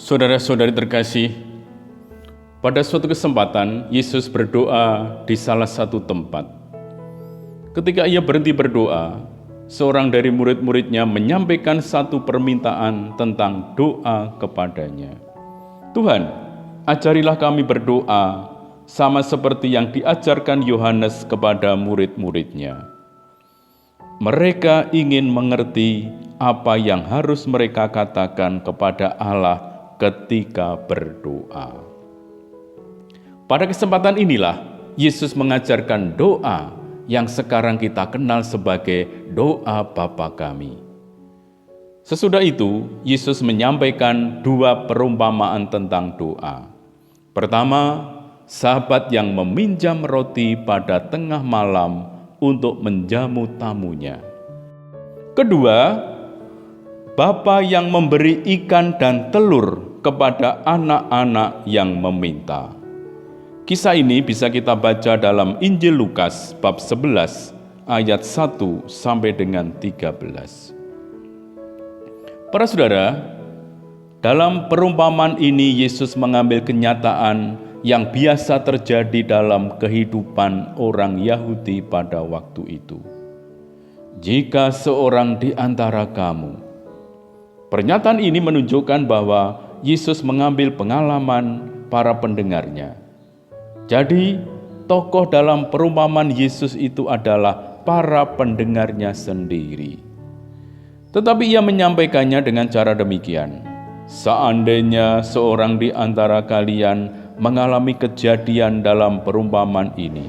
Saudara-saudari terkasih, pada suatu kesempatan Yesus berdoa di salah satu tempat. Ketika ia berhenti berdoa, seorang dari murid-muridnya menyampaikan satu permintaan tentang doa kepadanya. Tuhan, ajarilah kami berdoa sama seperti yang diajarkan Yohanes kepada murid-muridnya. Mereka ingin mengerti apa yang harus mereka katakan kepada Allah ketika berdoa. Pada kesempatan inilah Yesus mengajarkan doa yang sekarang kita kenal sebagai doa Bapa Kami. Sesudah itu, Yesus menyampaikan dua perumpamaan tentang doa. Pertama, sahabat yang meminjam roti pada tengah malam untuk menjamu tamunya. Kedua, Bapa yang memberi ikan dan telur kepada anak-anak yang meminta. Kisah ini bisa kita baca dalam Injil Lukas bab 11 ayat 1 sampai dengan 13. Para saudara, dalam perumpamaan ini Yesus mengambil kenyataan yang biasa terjadi dalam kehidupan orang Yahudi pada waktu itu. Jika seorang di antara kamu, pernyataan ini menunjukkan bahwa Yesus mengambil pengalaman para pendengarnya. Jadi, tokoh dalam perumpamaan Yesus itu adalah para pendengarnya sendiri. Tetapi ia menyampaikannya dengan cara demikian. Seandainya seorang di antara kalian mengalami kejadian dalam perumpamaan ini.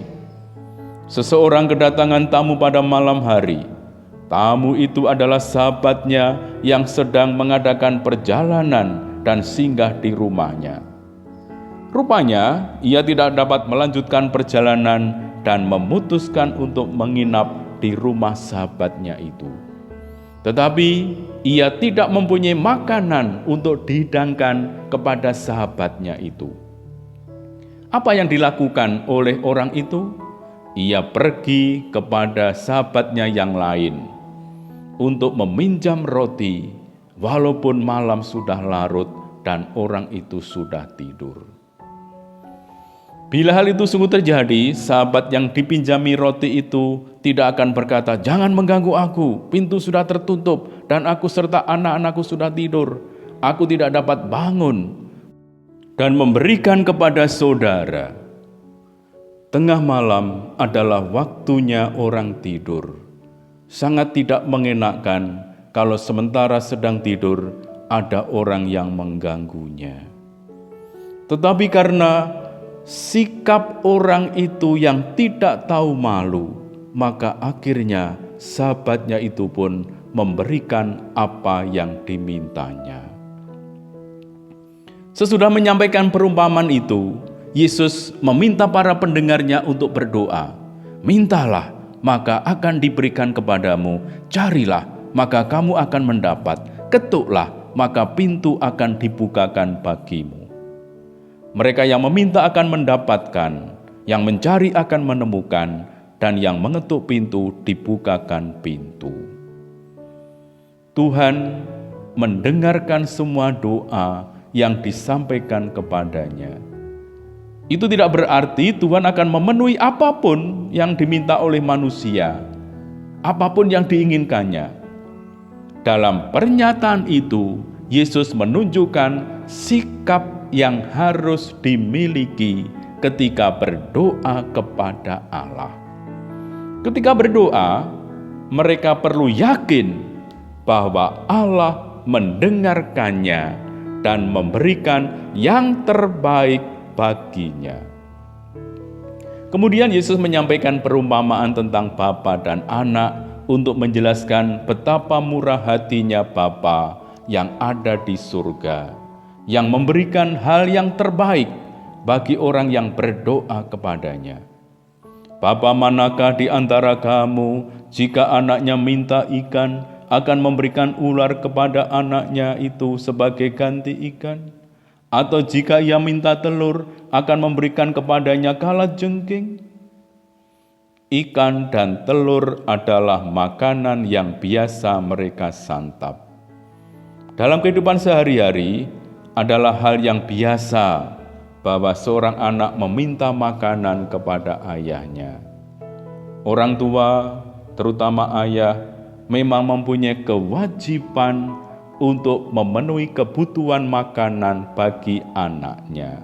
Seseorang kedatangan tamu pada malam hari. Tamu itu adalah sahabatnya yang sedang mengadakan perjalanan dan singgah di rumahnya. Rupanya, ia tidak dapat melanjutkan perjalanan dan memutuskan untuk menginap di rumah sahabatnya itu. Tetapi, ia tidak mempunyai makanan untuk dihidangkan kepada sahabatnya itu. Apa yang dilakukan oleh orang itu? Ia pergi kepada sahabatnya yang lain untuk meminjam roti, walaupun malam sudah larut dan orang itu sudah tidur. Bila hal itu sungguh terjadi, sahabat yang dipinjami roti itu tidak akan berkata, "Jangan mengganggu aku, pintu sudah tertutup dan aku serta anak-anakku sudah tidur. Aku tidak dapat bangun dan memberikan kepada saudara." Tengah malam adalah waktunya orang tidur. Sangat tidak mengenakkan kalau sementara sedang tidur ada orang yang mengganggunya. Tetapi karena sikap orang itu yang tidak tahu malu, maka akhirnya sahabatnya itu pun memberikan apa yang dimintanya. Sesudah menyampaikan perumpamaan itu, Yesus meminta para pendengarnya untuk berdoa. Mintalah, maka akan diberikan kepadamu. Carilah, maka kamu akan mendapat. Ketuklah, maka pintu akan dibukakan bagimu. Mereka yang meminta akan mendapatkan, yang mencari akan menemukan, dan yang mengetuk pintu dibukakan pintu. Tuhan mendengarkan semua doa yang disampaikan kepadanya. Itu tidak berarti Tuhan akan memenuhi apapun yang diminta oleh manusia, apapun yang diinginkannya. Dalam pernyataan itu, Yesus menunjukkan sikap yang harus dimiliki ketika berdoa kepada Allah. Ketika berdoa, mereka perlu yakin bahwa Allah mendengarkannya dan memberikan yang terbaik baginya. Kemudian Yesus menyampaikan perumpamaan tentang Bapa dan Anak untuk menjelaskan betapa murah hatinya Bapa yang ada di surga, yang memberikan hal yang terbaik bagi orang yang berdoa kepadanya. Bapa manakah di antara kamu, jika anaknya minta ikan, akan memberikan ular kepada anaknya itu sebagai ganti ikan? Atau jika ia minta telur, akan memberikan kepadanya kalajengking? Ikan dan telur adalah makanan yang biasa mereka santap. Dalam kehidupan sehari-hari, adalah hal yang biasa bahwa seorang anak meminta makanan kepada ayahnya. Orang tua, terutama ayah, memang mempunyai kewajiban untuk memenuhi kebutuhan makanan bagi anaknya.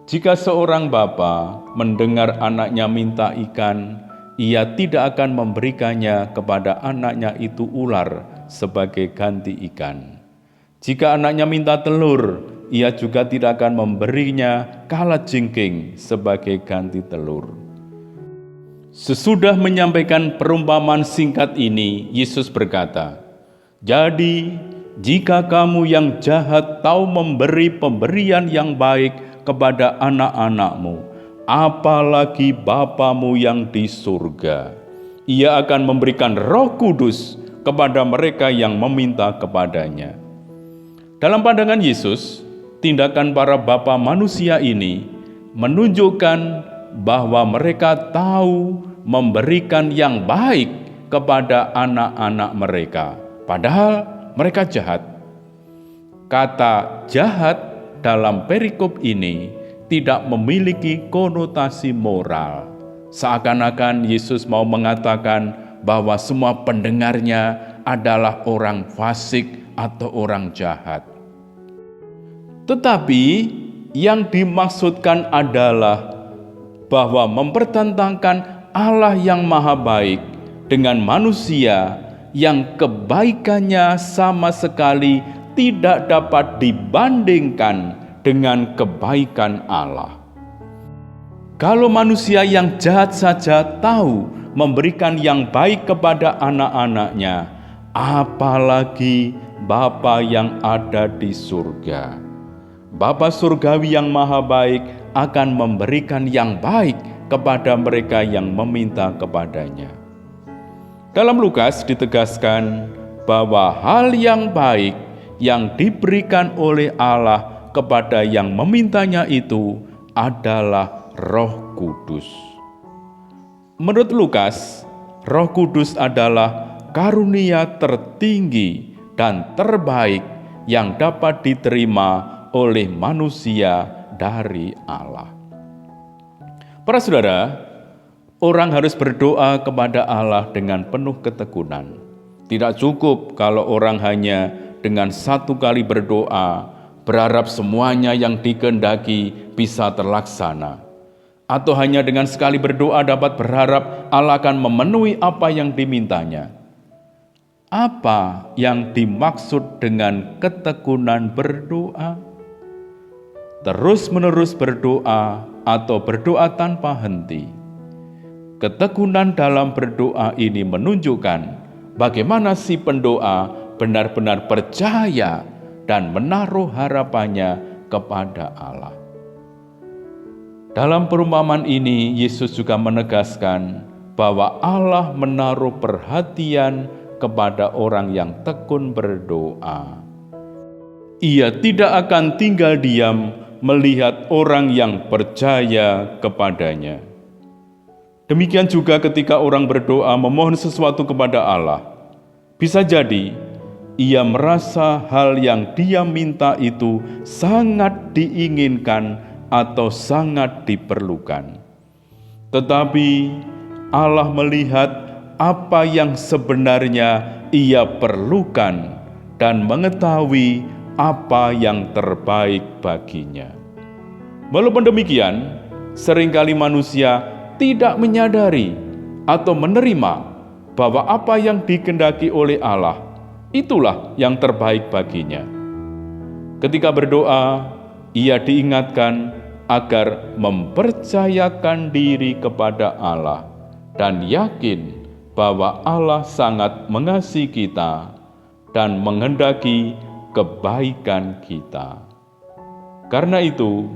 Jika seorang bapa mendengar anaknya minta ikan, ia tidak akan memberikannya kepada anaknya itu ular sebagai ganti ikan. Jika anaknya minta telur, ia juga tidak akan memberinya kalajengking sebagai ganti telur. Sesudah menyampaikan perumpamaan singkat ini, Yesus berkata, "Jadi, jika kamu yang jahat tahu memberi pemberian yang baik kepada anak-anakmu, apalagi Bapamu yang di surga. Ia akan memberikan Roh Kudus kepada mereka yang meminta kepadanya." Dalam pandangan Yesus, tindakan para bapa manusia ini menunjukkan bahwa mereka tahu memberikan yang baik kepada anak-anak mereka, padahal mereka jahat. Kata jahat dalam perikop ini tidak memiliki konotasi moral. Seakan-akan Yesus mau mengatakan bahwa semua pendengarnya adalah orang fasik atau orang jahat. Tetapi yang dimaksudkan adalah bahwa mempertentangkan Allah yang maha baik dengan manusia yang kebaikannya sama sekali tidak dapat dibandingkan dengan kebaikan Allah. Kalau manusia yang jahat saja tahu memberikan yang baik kepada anak-anaknya, apalagi Bapa yang ada di surga. Bapa surgawi yang maha baik akan memberikan yang baik kepada mereka yang meminta kepadanya. Dalam Lukas ditegaskan bahwa hal yang baik yang diberikan oleh Allah kepada yang memintanya itu adalah Roh Kudus. Menurut Lukas, Roh Kudus adalah karunia tertinggi dan terbaik yang dapat diterima oleh manusia dari Allah. Para saudara, orang harus berdoa kepada Allah dengan penuh ketekunan. Tidak cukup kalau orang hanya dengan satu kali berdoa, berharap semuanya yang dikehendaki bisa terlaksana. Atau hanya dengan sekali berdoa dapat berharap Allah akan memenuhi apa yang dimintanya. Apa yang dimaksud dengan ketekunan berdoa? Terus-menerus berdoa atau berdoa tanpa henti. Ketekunan dalam berdoa ini menunjukkan bagaimana si pendoa benar-benar percaya dan menaruh harapannya kepada Allah. Dalam perumpamaan ini, Yesus juga menegaskan bahwa Allah menaruh perhatian kepada orang yang tekun berdoa. Ia tidak akan tinggal diam melihat orang yang percaya kepadanya. Demikian juga ketika orang berdoa memohon sesuatu kepada Allah. Bisa jadi ia merasa hal yang dia minta itu sangat diinginkan atau sangat diperlukan. Tetapi Allah melihat apa yang sebenarnya ia perlukan dan mengetahui apa yang terbaik baginya. Walaupun demikian, seringkali manusia tidak menyadari atau menerima bahwa apa yang dikehendaki oleh Allah itulah yang terbaik baginya. Ketika berdoa, ia diingatkan agar mempercayakan diri kepada Allah dan yakin bahwa Allah sangat mengasihi kita dan menghendaki kebaikan kita. Karena itu,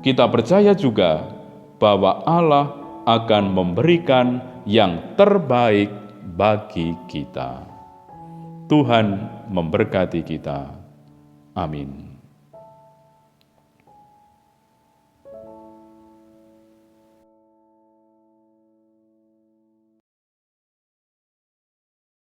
kita percaya juga bahwa Allah akan memberikan yang terbaik bagi kita. Tuhan memberkati kita. Amin.